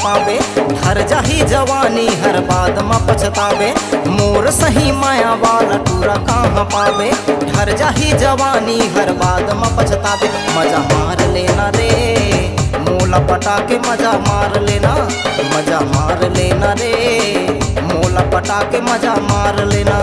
पावे। हर जाही जवानी हर बाद में पछतावे, मोर सही माया वाला टूरा कहाँ पावे। हर जाही जवानी हर बाद में पछतावे, मजा मार लेना रे मोला पटा के मजा मार लेना, मजा मार लेना रे मोला पटा के मजा मार लेना।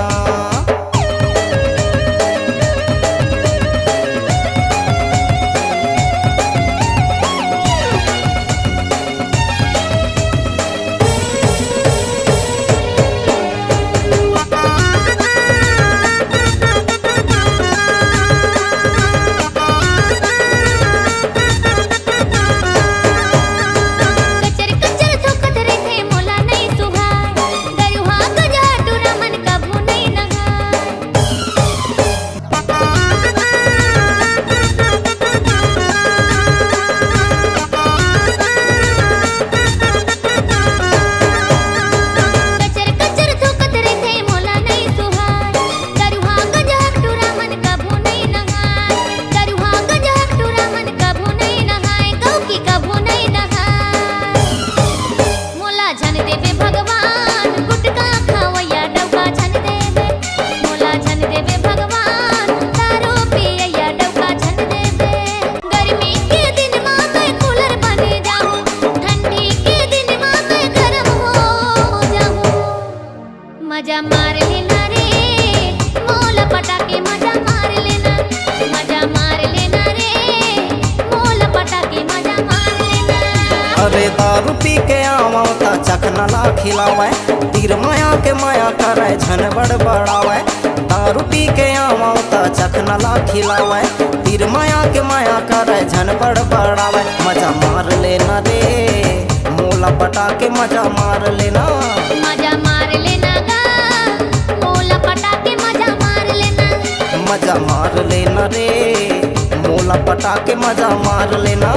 मजा मार लेना रे मोला पटा के मजा मार लेना, मजा मार लेना रे मोला पटा के मजा मार लेना। अरे दारू पी के आवा ता चखना ला खिलावे, तीर माया के माया करे झन बड़बड़ावे। दारू पी के आवा ता चखना ला खिलावे, तीर माया के माया करे झन बड़बड़ावे। मजा मार लेना रे मोला पटा के मजा मार लेना, मजा मार लेना गा मोला पटा के मजा मार लेना, मजा मार लेना रे मोला पटा के मजा मार लेना।